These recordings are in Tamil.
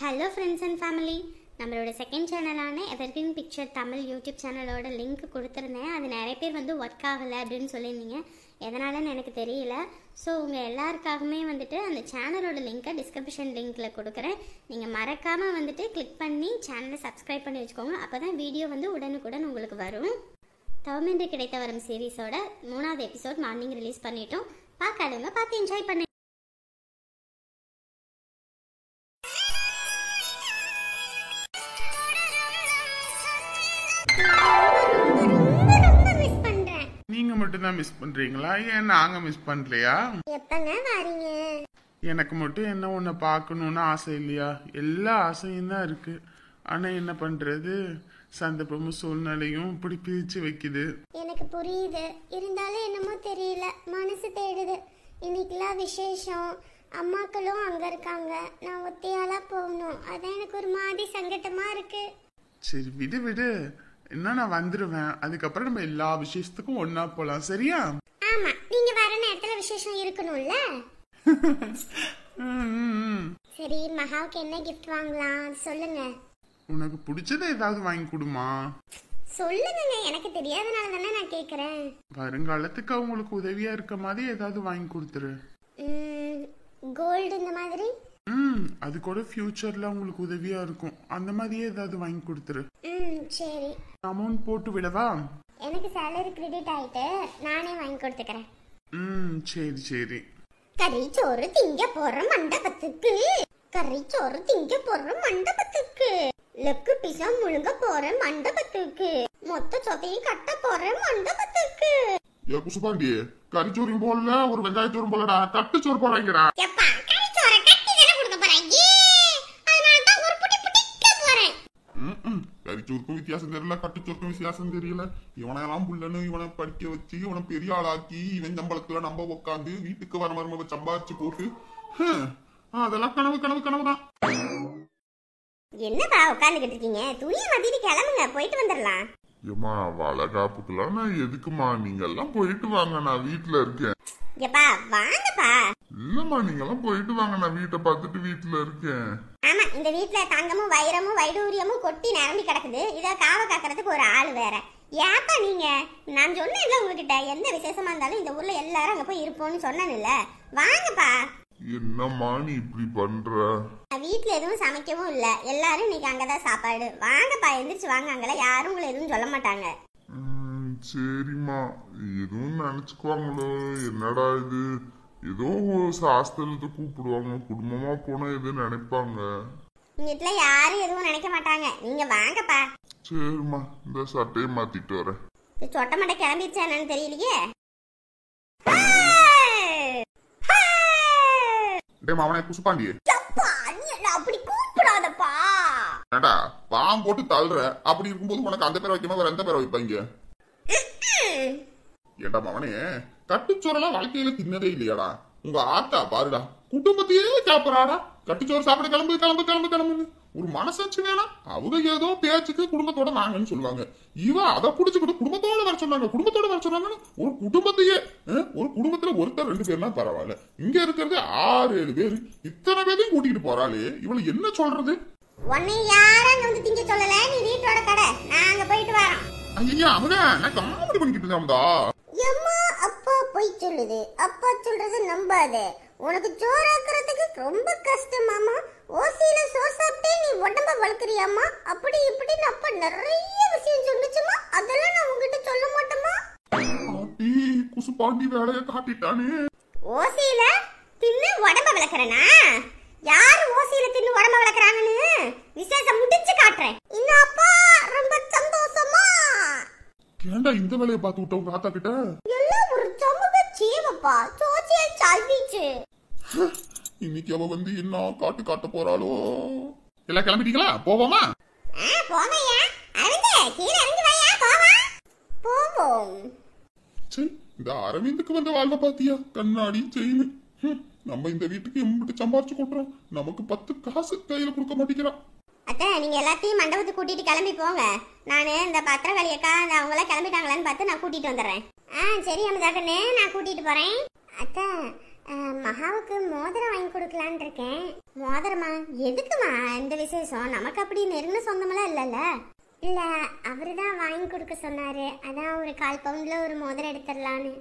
ஹலோ ஃப்ரெண்ட்ஸ் அண்ட் ஃபேமிலி, நம்மளோட செகண்ட் சேனலான எவர்கிரீன் பிக்சர் தமிழ் யூடியூப் சேனலோட லிங்க் கொடுத்துருந்தேன். அது நிறைய பேர் ஒர்க் ஆகலை அப்படின்னு சொல்லியிருந்தீங்க. எதனாலன்னு எனக்கு தெரியல. ஸோ உங்கள் எல்லாருக்காகவுமே அந்த சேனலோட லிங்க்கை டிஸ்கிரிப்ஷன் லிங்க்கில் கொடுக்குறேன். நீங்கள் மறக்காமல் கிளிக் பண்ணி சேனலை சப்ஸ்கிரைப் பண்ணி வச்சுக்கோங்க. அப்போ தான் வீடியோ உடனுக்குடன் உங்களுக்கு வரும். தவமின்றி கிடைத்த வரும் சீரீஸோட 3வது எபிசோட் மார்னிங் ரிலீஸ் பண்ணிட்டோம். பார்க்காதவங்க பார்த்து என்ஜாய் பண்ணு. நீங்க மட்டும் தான் மிஸ் பண்றீங்களா? ஏன் நாங்க மிஸ் பண்ணலையா? எப்பங்க வரீங்க? எனக்கு மட்டும் என்ன உன்னை பார்க்கணும்னு ஆசை இல்லையா? எல்லா ஆசையும் தான் இருக்கு. ஆனா என்ன பண்றது, சந்தர்ப்பமும் சூழ்நிலையும் இப்படி பிரிச்சு வைக்குது. எனக்கு புரியுது. இருந்தாலும் என்னமோ தெரியல, மனசு தேடுது. இன்னைக்கெல்லாம் விசேஷம், அம்மாக்களும் அங்க இருக்காங்க. நான் ஒத்தையாளா போகணும். அதான் எனக்கு ஒரு மாதிரி சங்கட்டமா இருக்கு. சரி விடு விடு, என்ன நான் வந்துருவேன். அதுக்கப்புறம் நம்ம எல்லா விசேஷத்துக்கும் ஒன்னா போலாம், சரியா? ஆமா, நீங்க வர நேரத்துல விசேஷம் இருக்கணும்ல. சரி, மகாவுக்கு என்ன கிஃப்ட் வாங்கலாம் சொல்லுங்க. உனக்கு பிடிச்சத ஏதாவது வாங்கி கொடுமா. சொல்லுங்க, எனக்கு தெரியாதனால தானே நான் கேக்குறேன். வருங்காலத்துக்கு அவங்களுக்கு உதவியா இருக்க மாதிரி ஏதாவது வாங்கி கொடுத்துரு. கோல்டு இந்த மாதிரி. அது கூட ஃபியூச்சர்ல உங்களுக்கு உதவியா இருக்கும். அந்த மாதிரியே ஏதாவது வாங்கி கொடுத்துரு. சரி. அமௌண்ட் போட்டு விடவா? எனக்கு salary கிரெடிட் ஆயிட்டு நானே வாங்கி கொடுத்துக்கறேன். சரி சரி. கறிச்சோறு திங்க போற மண்டபத்துக்கு, கறிச்சோறு திங்க போற மண்டபத்துக்கு, லெக்கு பிசா முழுங்க போற மண்டபத்துக்கு, மொத்த சொத்தையும் கட்ட போற மண்டபத்துக்கு. ஏ குசுபாண்டி, கறிச்சோறும் போடல, ஒரு வெங்காயச்சோறும் போடலடா, கட்டுச்சோறு போறாங்கடா. எப்பா, கறிச்சோறு கட்டி தான கொடுக்க போறாங்க. அதனால தான் ஒரு புடி புடிக்க போறேன். கறிச்சோறுக்கும் வித்தியாசம் தெரியல, கட்டுச்சோறுக்கும் வித்தியாசம் தெரியல. இவனையெல்லாம் புள்ளன்னு இவனை படிக்க வச்சு இவனை பெரிய ஆளாக்கி இவன் சம்பளத்துல நம்ம உட்காந்து வீட்டுக்கு வர மருமக சம்பாதிச்சு போட்டு அதெல்லாம் கனவு கனவு கனவுதான். என்னப்பா உட்காந்துக்கிட்டு இருக்கீங்க? துணியை மாத்திட்டு கிளம்புங்க, போயிட்டு வந்துடலாம். ஏமா வளகாப்புக்குலாம் நான் எதுக்குமா? நீங்க எல்லாம் போயிட்டு வாங்க, நான் வீட்டுல இருக்கேன். எப்பா வாங்கப்பா. இல்லம்மா, நீங்க எல்லாம் போயிட்டு வாங்க, நான் வீட்டை பார்த்துட்டு வீட்டுல இருக்கேன். ஆமா, இந்த வீட்டுல தங்கமும் வைரமும் வைடூரியமும் கொட்டி நிரம்பி கிடக்குது. இத காவ காக்கிறதுக்கு ஒரு ஆள் வேற. ஏப்பா நீங்க, நான் சொன்னேன்ல உங்ககிட்ட, எந்த விசேஷமா இருந்தாலும் இந்த ஊர்ல எல்லாரும் அங்க போய் இருப்போம்னு சொன்னேன்ல. வாங்கப்பா. என்னம்மா நீ இப்படி பண்ற? வீட்டுல எதுவும் சமைக்கவும் இல்ல, எல்லாரும் இன்னைக்கு அங்கதான் சாப்பாடு. வாங்கப்பா, எந்திரிச்சு வாங்க. அங்கல யாரும் உங்களை எதுவும் சொல்ல மாட்டாங்க. சரிம்மா, எதுவும் நினைச்சுக்குவாங்களோ என்னடா இது, ஏதோ சாஸ்திரத்தை கூப்பிடுவாங்க, குடும்பமா போனா எதுவும் நினைப்பாங்க. வீட்டுல யாரும் எதுவும் நினைக்க மாட்டாங்க. நீங்க வாங்கப்பா. சரிம்மா, இந்த சட்டையை மாத்திட்டு வரேன். சொட்ட மட்டை கிளம்பிடுச்சா என்னன்னு தெரியலையே. மாவனே குசுப்பாண்டி, அப்படி கூப்பிடாதப்பா. ஏண்டா பாம் போட்டு தள்ளுற? அப்படி இருக்கும்போது உனக்கு அந்த பேரை வைக்காம வேற எந்த பேரை வைப்பாங்க? ஏண்டா மாவனே, கட்டுச்சோறெல்லாம் வாழ்க்கையில தின்னதே இல்லையாடா? உங்க ஆத்தா பாருடா, குடும்பத்தையே சாப்பிடறாடா. கட்டுச்சோறு சாப்பிட கிளம்பு கிளம்பு கிளம்பு கிளம்புன்னு ஒரு மனசாட்சி வேணாம். அவங்க ஏதோ பேச்சுக்கு குடும்பத்தோட வாங்கன்னு சொல்லுவாங்க, இவ அதை புடிச்சுக்கிட்டு குடும்பத்தோட வர சொன்னாங்க, குடும்பத்தோட வர சொன்னாங்கன்னு ஒரு குடும்பத்தையே, ஒரு குடும்பத்துல ஒருத்தர் 2 பேர்னா பரவாயில்ல, இங்க இருக்கிறது 6-7 பேரு. இத்தனை பேரையும் கூட்டிட்டு போறாளே, இவளை என்ன சொல்றது? உன்னை யாரும் வந்து திங்க சொல்லல, நீ வீட்டோட கடை, நாங்க போயிட்டு வரோம். ஐயா அவங்க நான் காமெடி பண்ணிக்கிட்டு இருந்தா. எம்மா, அப்பா போய் சொல்லுது, அப்பா சொல்றது நம்பாதே. உனக்கு சோறாக்குறதுக்கு ரொம்ப கஷ்டமாமா. ஓசியில சோறு சாப்பிட்டே நீ உடம்ப வளர்க்குறியாமா, அப்படி இப்படின்னு அப்பா நிறைய விஷயம் சொல்லுச்சுமா. அதெல்லாம் நான் உங்ககிட்ட சொல்ல மாட்டேமா. குசுபாண்டி வேலைய காட்டிட்டானே. ஓசியில தின்னு உடம்ப வளர்க்கறனா? யாரு ஓசியில தின்னு உடம்ப வளர்க்கறாங்கன்னு விசேஷம் முடிச்சு காட்டுறேன். இன்னும் அப்பா ரொம்ப சந்தோஷமா. ஏண்டா இந்த வேலையை பார்த்து விட்ட உங்க ஆத்தா கிட்ட? எல்லாம் ஒரு சமூக சேவப்பா, சோசியல் சர்வீஸ். இன்னைக்கு அவ என்ன காட்டு காட்ட போறாளோ? எல்லாம் கிளம்பிட்டீங்களா? போவோமா? போவையா அரவிந்த், கீழ இறங்கி வாயா, போவோம் போவோம். சரி, இந்த அரவிந்துக்கு வந்த வாழ்வை பாத்தியா? கண்ணாடி செயின். நம்ம இந்த வீட்டுக்கு எம்பிட்டு சம்பாரிச்சு கொட்டுறோம், நமக்கு 10 காசு கையில கொடுக்க மாட்டேங்கிறான். அத்தை, நீங்க எல்லாத்தையும் மண்டபத்துக்கு கூட்டிட்டு கிளம்பி போங்க. நானு இந்த பத்திரகாளி அக்கா அவங்க எல்லாம் கிளம்பிட்டாங்களான்னு பார்த்து நான் கூட்டிட்டு வந்துடுறேன். சரி அமிதாக்கண்ணே, நான் கூட்டிட்டு போறேன். அத்தை, மகாவுக்கு மோதிரம் வாங்கி கொடுக்கலான் இருக்கேன். மோதிரமா? எதுக்குமா இந்த விசேஷம்? நமக்கு அப்படி நெருங்கின சொந்தமெல்லாம் இல்லைல்ல. இல்லை, அவரு தான் வாங்கி கொடுக்க சொன்னாரு. அதான் ஒரு 1/4 பவுண்ட்ல ஒரு மோதிரம் எடுத்துடலான்னு.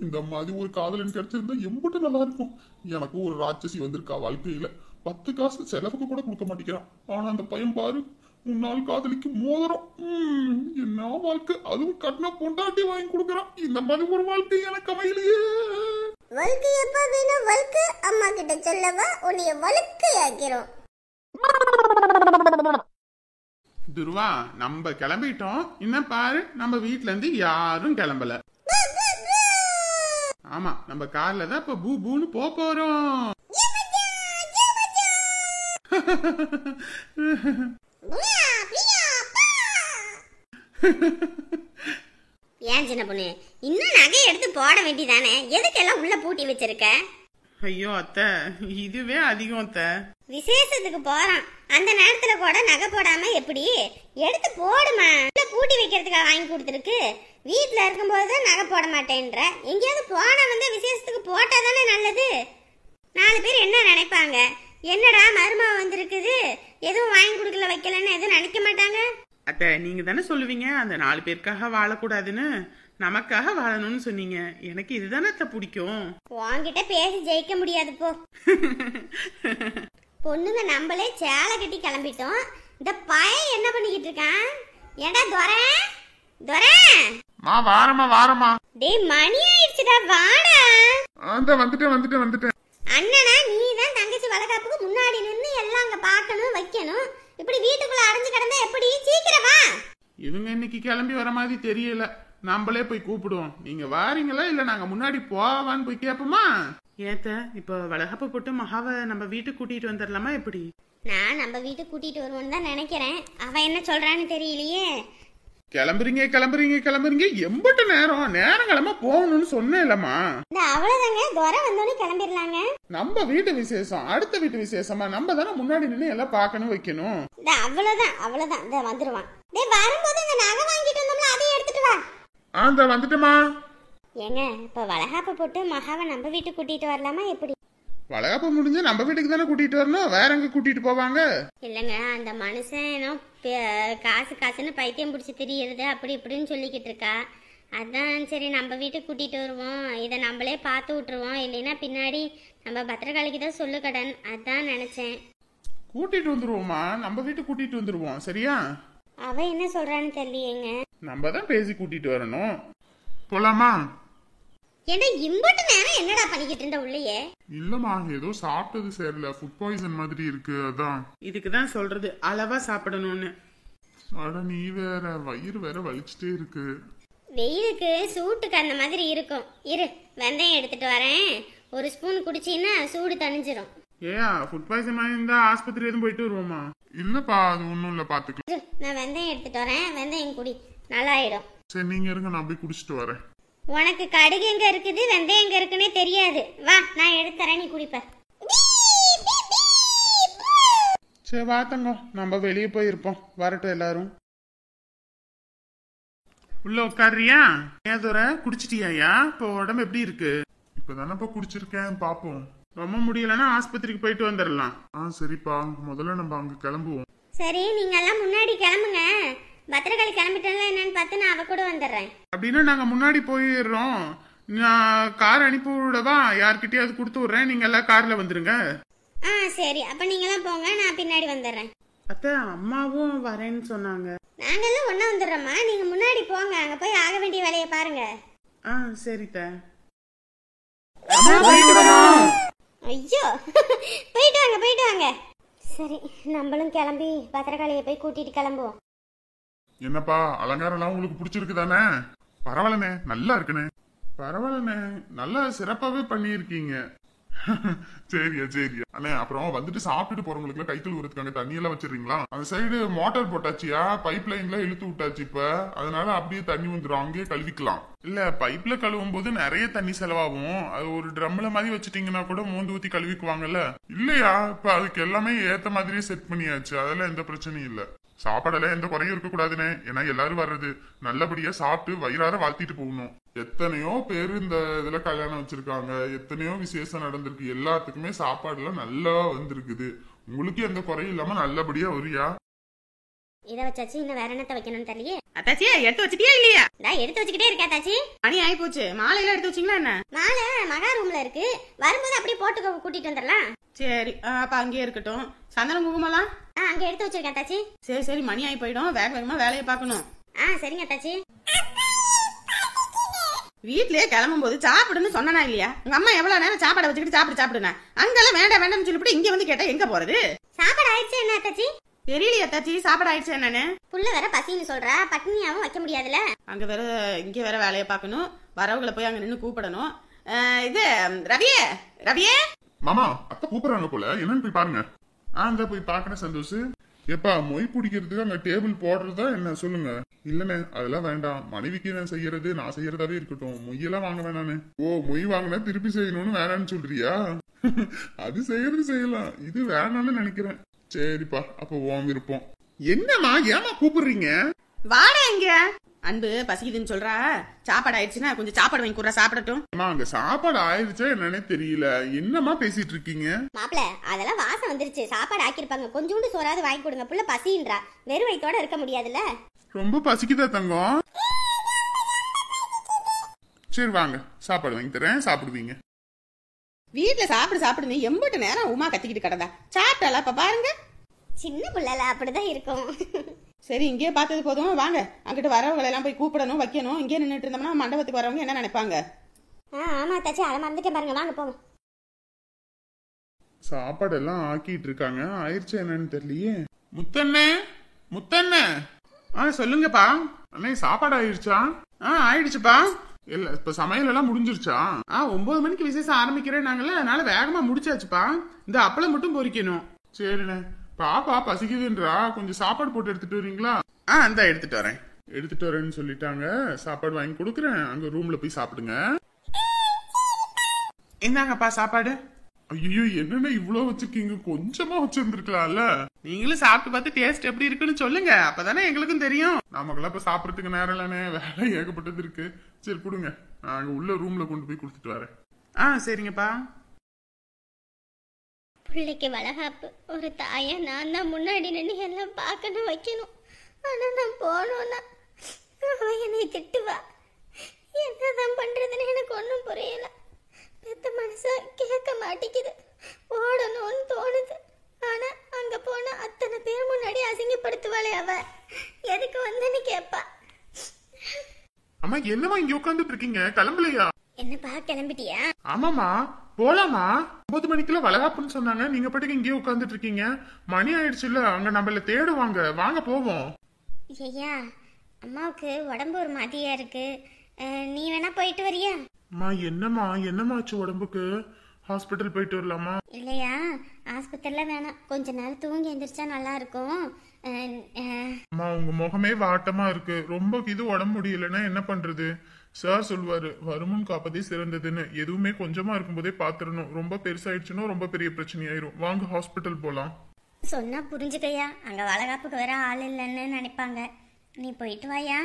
இந்த மாதிரி ஒரு காதலன் கிடைச்சிருந்தா எம்பிட்டு நல்லா இருக்கும். எனக்கு ஒரு ராட்சசி வந்திருக்கா வாழ்க்கையில. 10 காசு செலவுக்கு கூட கொடுக்க மாட்டேங்கிறான். ஆனா அந்த பையன் பாரு, முன்னாள் காதலிக்கு மோதிரம். என்ன வாழ்க்கை! அதுவும் கட்டின பொண்டாட்டி வாங்கி கொடுக்கறான். இந்த மாதிரி ஒரு வாழ்க்கை எனக்கு அமையலையே. வல்கு எப்ப வேணும் வல்கு? அம்மா கிட்ட சொல்லவா? உன்னைய வழுக்கை ஆக்கிறோம். துருவா, நம்ம கிளம்பிட்டோம். இன்னும் பாரு, நம்ம வீட்ல இருந்து யாரும் கிளம்பல. ஆமா, நம்ம கார்ல தான் இப்ப பூ பூன்னு போறோம். ஏன் சின்ன பொண்ணு, இன்னும் நகை எடுத்து போட வேண்டியதானே? எதுக்கெல்லாம் உள்ள பூட்டி வச்சிருக்க? ஐயோ அத்தை, இதுவே அதிகம் அத்தை. விசேஷத்துக்கு போறான், அந்த நேரத்துல கூட நகை போடாம எப்படி? எடுத்து போடுமா. பூட்டி வைக்கிறதுக்காக வாங்கி கொடுத்துருக்கு. வீட்டுல இருக்கும்போது நகை போட மாட்டேன்ற. எங்கேயாவது போனா வந்து விசேஷத்துக்கு போட்டா தானே நல்லது. 4 பேர் என்ன நினைப்பாங்க? என்னடா மருமக வந்திருக்குது, எதுவும் வாங்கி கொடுக்கல வைக்கலன்னு எதுவும் நினைக்க மாட்டாங்க. அத்தை, நீங்க தானே சொல்லுவீங்க அந்த 4 பேருக்காக வாழக்கூடாதுன்னு. நமக்காக வாழணும்னு சொன்னீங்க. எனக்கு இதுதானே அத்தை பிடிக்கும். உன்கிட்ட பேசி ஜெயிக்க முடியாது போ. பொண்ணுங்க நம்மளே சேலை கட்டி கிளம்பிட்டோம். இந்த பையன் என்ன பண்ணிக்கிட்டு இருக்கான்? ஏடா துரை, துரை. வாரமா. டேய், மணி ஆயிடுச்சுடா, வாடா. வந்துட்டேன். அண்ணனா, நீ தான் தங்கச்சி வளகாப்புக்கு முன்னாடி நின்னு எல்லாம் அங்க பார்க்கணும் வைக்கணும். இப்படி வீட்டுக்குள்ள அடைஞ்சு கிடந்தா எப்படி? சீக்கிரம் வா. இவங்க இன்னைக்கு கிளம்பி வர மாதிரி தெரியல. நம்மளே போய் கூப்பிடுவோம். நீங்க வாரீங்களா இல்ல நாங்க முன்னாடி போவான்னு போய் கேப்போமா? ஏத்த, இப்ப வளகாப்பு போட்டு மகாவை நம்ம வீட்டுக்கு கூட்டிட்டு வந்துடலாமா எப்படி? நான் நம்ம வீட்டுக்கு கூட்டிட்டு வருவோன்னு தான் நினைக்கிறேன். அவன் என்ன சொல்றான்னு தெரியலையே. கிளம்புறீங்க எம்பட்டு நேரம் கிளம்ப போகணும்னு சொன்னேன்லம்மா. அவ்வளவுதாங்க, துரை வந்தோடனே கிளம்பிடலாங்க. நம்ம வீட்டு விசேஷம் அடுத்த வீட்டு விசேஷமா? நம்ம தானே முன்னாடி நின்று எல்லாம் பார்க்கணும் வைக்கணும். அவ்வளவுதான் இந்த வந்துருவான். டேய், வரும்போது இந்த நகை வாங்கிட்டு வந்தோம்ல, அதையும் எடுத்துட்டு வா. வந்துட்டமா. ஏங்க, இப்ப வளகாப்பு போட்டு மகாவை நம்ம வீட்டுக்கு கூட்டிட்டு வரலாமா எப்படி? வளகாப்பு முடிஞ்சு நம்ம வீட்டுக்கு தானே கூட்டிட்டு வரணும். வேற எங்க கூட்டிட்டு போவாங்க? இல்லங்க, அந்த மனுஷன் ஏனோ காசுன்னு பைத்தியம் பிடிச்சி திரியுறது அப்படி இப்படின்னு சொல்லிக்கிட்டு இருக்கா. அதான் சரி நம்ம வீட்டுக்கு கூட்டிட்டு வருவோம், இதை நம்மளே பார்த்து விட்டுருவோம். இல்லைன்னா பின்னாடி நம்ம பத்திரகாளிக்கு தான் சொல்லு கடன். அதான் நினைச்சேன். கூட்டிட்டு வந்துருவோமா? நம்ம வீட்டுக்கு கூட்டிட்டு வந்துருவோம், சரியா? அவ என்ன சொல்றான்னு தெரியலையேங்க. நம்ம தான் பேசி கூட்டிட்டு வரணும். போலாமா? ஏன்னா இம்பட்டு நேரம் என்னடா பண்ணிக்கிட்டு இருந்த உள்ளேயே? இல்லம்மா, ஏதோ சாப்பிட்டது சேரல, ஃபுட் பாய்சன் மாதிரி இருக்கு. அதான். இதுக்குதான் சொல்றது அளவா சாப்பிடணும்னு. அட நீ வேற, வயிறு வேற வலிச்சுட்டே இருக்கு. வெயிலுக்கு சூட்டுக்கு அந்த மாதிரி இருக்கும். இரு, வெந்தயம் எடுத்துட்டு வரேன். ஒரு ஸ்பூன் குடிச்சீன்னா சூடு தணிஞ்சிரும். ஃபுட் பாய்சன் மாதிரி இருந்தா ஆஸ்பத்திரி எதுவும் போயிட்டு வருவோமா? இல்லப்பா, அது ஒண்ணும் இல்ல, பாத்துக்கலாம். நான் வெந்தயம் எடுத்துட்டு வரேன், வெந்தயம் குடி, நல்லாயிடும். சரி, நீங்க இருங்க, நான் போய் குடிச்சிட்டு வரேன். உனக்கு கடுகு எங்க இருக்குது வெந்தயம் எங்க இருக்குன்னே தெரியாது. வா, நான் எடுத்துறேன், நீ குடிப்ப. சரி வா தங்கம், நம்ம வெளியே போயிருப்போம். வரட்டும் எல்லாரும். உள்ள உட்காரியா? ஏதோர குடிச்சிட்டியா? இப்போ உடம்பு எப்படி இருக்கு? இப்பதானப்பா குடிச்சிருக்கேன், பாப்போம். ரொம்ப முடியலன்னா ஆஸ்பத்திரிக்கு போயிட்டு வந்துடலாம். சரிப்பா, முதல்ல நம்ம அங்க கிளம்புவோம். சரி, நீங்க எல்லாம் முன்னாடி கிளம்புங்க. பத்திரகாளி கிளம்பிட்டேன்ல என்னன்னு பார்த்து நான் அவ கூட வந்துடுறேன். அப்படின்னா நாங்க முன்னாடி போயிடுறோம். நான் கார் அனுப்பி விடவா? யார்கிட்டயாவது கொடுத்து விடுறேன், நீங்க எல்லாம் கார்ல வந்துருங்க. சரி, அப்ப நீங்களாம் போங்க, நான் பின்னாடி வந்துடுறேன். அத்தை, அம்மாவும் வரேன்னு சொன்னாங்க. நாங்கெல்லாம் ஒண்ணா வந்துடுறோம்மா, நீங்க முன்னாடி போங்க. அங்க போய் ஆக வேண்டிய வேலையை பாருங்க. சரித்த. ஐயோ, போயிட்டு வாங்க. சரி, நம்மளும் கிளம்பி பத்திரகாளியை போய் கூட்டிட்டு கிளம்புவோம். என்னப்பா, அலங்காரம் எல்லாம் உங்களுக்கு பிடிச்சிருக்கு தானே? பரவாயில்லண்ணே, நல்லா இருக்குண்ணே. பரவாயில்லண்ணே, நல்லா சிறப்பாவே பண்ணியிருக்கீங்க. சரியா அண்ணே, அப்புறம் வந்துட்டு சாப்பிட்டுட்டு போறவங்களுக்கு கை கழுவுறதுக்கான தண்ணி எல்லாம் வச்சிருக்கீங்களா? அந்த சைடு மோட்டார் போட்டாச்சியா, பைப் லைன்ல இழுத்து விட்டாச்சு இப்ப. அதனால அப்படியே தண்ணி வந்துடும், அங்கேயே கழுவிக்கலாம். இல்ல, பைப்ல கழுவும் போது நிறைய தண்ணி செலவாகும். அது ஒரு ட்ரம்ல மாதிரி வச்சுட்டீங்கன்னா கூட மோந்து ஊத்தி கழுவிக்குவாங்கல்ல. இல்லையா, இப்ப அதுக்கு எல்லாமே ஏத்த மாதிரியே செட் பண்ணியாச்சு, அதெல்லாம் எந்த பிரச்சனையும் இல்ல. சாப்பாடெல்லாம் எந்த குறையும் இருக்க கூடாதுன்னு. ஏன்னா எல்லாரும் வர்றது நல்லபடியா சாப்பிட்டு வயிறார வாழ்த்திட்டு போகணும். எத்தனையோ பேரு இந்த இதுல கல்யாணம் வச்சிருக்காங்க, எத்தனையோ விசேஷம் நடந்திருக்கு, எல்லாத்துக்குமே சாப்பாடுலாம் நல்லா வந்திருக்குது. உங்களுக்கு எந்த குறையும் இல்லாம நல்லபடியா வரியா? இதை வச்சாச்சு, இன்னும் வேற என்னத்த வைக்கணும்னு தெரியலையே. அத்தாச்சி எடுத்து வச்சிட்டியா இல்லையா? நான் எடுத்து வச்சுக்கிட்டே இருக்கேன் தாச்சி. மணி ஆயி போச்சு. மாலையெல்லாம் எடுத்து வச்சிங்களா என்ன? மாலை மகா ரூம்ல இருக்கு, வரும்போது அப்படியே போட்டு கூட்டிட்டு வந்துடலாம். சரி, அப்ப அங்கேயே இருக்கட்டும். சந்தனம் குங்குமலாம் அங்க எடுத்து வச்சிருக்கேன் தாச்சி. சரி சரி, மணி ஆகி போயிடும். வேக வேகமா வேலையை பார்க்கணும். சரிங்க தாச்சி. வீட்லயே கிளம்பும் போது சாப்பிடுன்னு சொன்னா இல்லையா? உங்க அம்மா எவ்வளவு நேரம் சாப்பாடை வச்சுக்கிட்டு சாப்பிடுனா அங்கெல்லாம் வேண்டாம் வேண்டாம்னு சொல்லிவிட்டு இங்க வந்து கேட்டா எங்க போறது? சாப்பாடு ஆயிடுச்சு என்ன தாச்சி? தெரியலையா தாச்சி, சாப்பாடு ஆயிடுச்சு என்னன்னு? புள்ள வேற பசின்னு சொல்றா, பட்னியாவும் வைக்க முடியாதுல. அங்க வேற இங்க வேற வேலையை பார்க்கணும், வரவங்களை போய் அங்க நின்னு கூப்பிடணும். இது ரவியே ரவியே. மாமா அத்தை கூப்பிடுறாங்க போல, என்னன்னு போய் பாருங்க. அந்த போய் பாக்குறேன் சந்தோஷ். எப்பா மொய் பிடிக்கிறதுக்கு அங்க டேபிள் போடுறதா என்ன சொல்லுங்க. இல்லண்ணே அதெல்லாம் வேண்டாம், மனைவிக்கு நான் செய்யறது நான் செய்யறதாவே இருக்கட்டும், மொய்யெல்லாம் வாங்க வேணானு. ஓ மொய் வாங்கினா திருப்பி செய்யணும்னு வேணான்னு சொல்றியா? அது செய்யறது செய்யலாம், இது வேணான்னு நினைக்கிறேன். சரிப்பா, அப்ப உன் விருப்பம். என்னம்மா ஏமா கூப்பிடுறீங்க? வாடா இங்க. அன்பு பசிக்குதுன்னு சொல்றா, சாப்பாடு ஆயிடுச்சுன்னா கொஞ்சம் சாப்பாடு வாங்கி கொடுறா, சாப்பிடட்டும். அங்க சாப்பாடு ஆயிடுச்சா என்னன்னே தெரியல, என்னமா பேசிட்டு இருக்கீங்க? மாப்பிள அதெல்லாம் வாசம் வந்துருச்சு, சாப்பாடு ஆக்கிருப்பாங்க, கொஞ்சோண்டு சோறாவது வாங்கி கொடுங்க. புள்ள பசின்றா, வெறும் வயித்தோட இருக்க முடியாதுல்ல. ரொம்ப பசிக்குதா தங்கம்? சரி வாங்க சாப்பாடு வாங்கி தரேன், சாப்பிடுவீங்க. வீட்டுல சாப்பிடுன்னு எம்பிட்டு நேரம் உமா கத்திக்கிட்டு கிடந்தா, சாப்பிட்டால இப்ப பாருங்க. சின்ன பிள்ளைல அப்படிதான் இருக்கும். சரி இங்கே பார்த்தது போதும், வாங்க அங்கிட்டு வரவங்களை எல்லாம் போய் கூப்பிடணும் வைக்கணும். இங்கே நின்றுட்டு இருந்தோம்னா மண்டபத்துக்கு வரவங்க என்ன நினைப்பாங்க? ஆமா தாச்சி, அதை மறந்துட்டேன் பாருங்க, வாங்க போங்க. சாப்பாடு எல்லாம் ஆக்கிட்டு இருக்காங்க, ஆயிடுச்சு என்னன்னு தெரியலையே. முத்தண்ணே முத்தண்ணே. சொல்லுங்கப்பா. அண்ணே சாப்பாடு ஆயிடுச்சா? ஆயிடுச்சுப்பா. இல்ல இப்ப சமையல் எல்லாம் முடிஞ்சிருச்சா? 9 மணிக்கு விசேஷம் ஆரம்பிக்கிறேன் நாங்களே, அதனால வேகமா முடிச்சாச்சுப்பா. இந்த அப்பளம் மட்டும் பொரிக்கணும். சரிண்ணே. பாப்பா பசிக்குதுன்றா, கொஞ்சம் சாப்பாடு போட்டு எடுத்துட்டு வரீங்களா? அந்த எடுத்துட்டு வரேன். எடுத்துட்டு வரேன்னு சொல்லிட்டாங்க, சாப்பாடு வாங்கி கொடுக்குறேன், அங்க ரூம்ல போய் சாப்பிடுங்க. என்னங்கப்பா சாப்பாடு? ஐயோ என்னன்னா இவ்வளவு வச்சிருக்கீங்க, கொஞ்சமா வச்சிருந்துருக்கலாம்ல. நீங்களும் சாப்பிட்டு பார்த்து டேஸ்ட் எப்படி இருக்குன்னு சொல்லுங்க, அப்பதானே எங்களுக்கும் தெரியும். நமக்கெல்லாம் இப்ப சாப்பிடறதுக்கு நேரம் இல்லனே, வேலை ஏகப்பட்டது இருக்கு. சரி கொடுங்க, நாங்க உள்ள ரூம்ல கொண்டு போய் கொடுத்துட்டு வரேன். சரிங்கப்பா. பிள்ளைக்கு வளகாப்பு, ஒரு தாயா நான் தான் முன்னாடி நின்று எல்லாம் பார்க்கணும் வைக்கணும். ஆனா நான் போனோன்னா அவன் என்னை திட்டுவா. என்னதான் பண்றதுன்னு எனக்கு ஒன்றும் புரியல. பெத்த மனசா கேட்க மாட்டேங்குது, ஓடணும்னு தோணுது. ஆனா அங்க போனா அத்தனை பேர் முன்னாடி அசிங்கப்படுத்துவாளே அவ, எதுக்கு வந்தேன்னு கேட்பா. அம்மா என்னமா இங்க உட்காந்துட்டு இருக்கீங்க, கிளம்பலையா? என்னப்பா கிளம்பிட்டியா? ஆமாமா போலாமா? 9 மணிக்குள்ள வளகாப்புன்னு சொன்னாங்க, நீங்க பாட்டுக்கு இங்கே உட்காந்துட்டு இருக்கீங்க. மணி ஆயிடுச்சுல்ல, அங்க நம்மள தேடுவாங்க, வாங்க போவோம். ஐயா அம்மாவுக்கு உடம்பு ஒரு மாதிரியா இருக்கு, நீ வேணா போயிட்டு வரியா? அம்மா என்னமாச்சு உடம்புக்கு? ஹாஸ்பிட்டல் போயிட்டு வரலாமா? இல்லையா ஆஸ்பத்திரில வேணாம், கொஞ்ச நேரம் தூங்கி எந்திரிச்சா நல்லா இருக்கும். அம்மா உங்க முகமே வாட்டமா இருக்கு, ரொம்ப இது உடம்பு முடியலன்னா என்ன பண்றது? சார் சொல்லுவாரு வருமுன் காப்பதே சிறந்ததுன்னு, எதுவுமே கொஞ்சமா இருக்கும்போதே பாத்துறணும், ரொம்ப பெருசாயிடுச்சுன்னா ரொம்ப பெரிய பிரச்சனை ஆயிரும். வாங்க ஹாஸ்பிட்டல் போலாம். சொன்னா புரிஞ்சுக்கையா, அங்க வளகாப்புக்கு வேற ஆள் இல்லைன்னு நினைப்பாங்க, நீ போயிட்டு வாயா.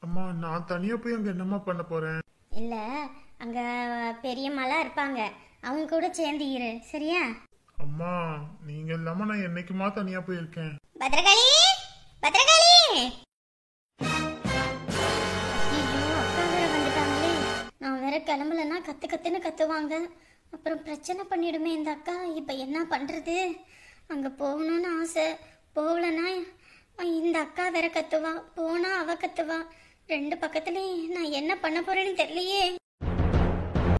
அம்மா நான் தனியா போய் அங்க என்னம்மா பண்ண போறேன்? இல்ல அங்க பெரியம்மாலாம் இருப்பாங்க, அவங்க கூட சேர்ந்து இரு, சரியா? அம்மா நீங்க இல்லாம நான் என்னைக்குமா தனியா போயிருக்கேன். பத்ரகாளி பத்ரகாளி. ஐயோ அக்கா வேற வந்துட்டாங்களே, நான் வேற கிளம்பலன்னா கத்துன்னு கத்துவாங்க, அப்புறம் பிரச்சனை பண்ணிடுமே இந்த அக்கா. இப்ப என்ன பண்றது? அங்க போகணும்னு ஆசை, போகலன்னா இந்த அக்கா வேற கத்துவா, போனா அவ கத்துவா. ரெண்டு பக்கத்துலயும் நான் என்ன பண்ண போறேன்னு தெரியலையே.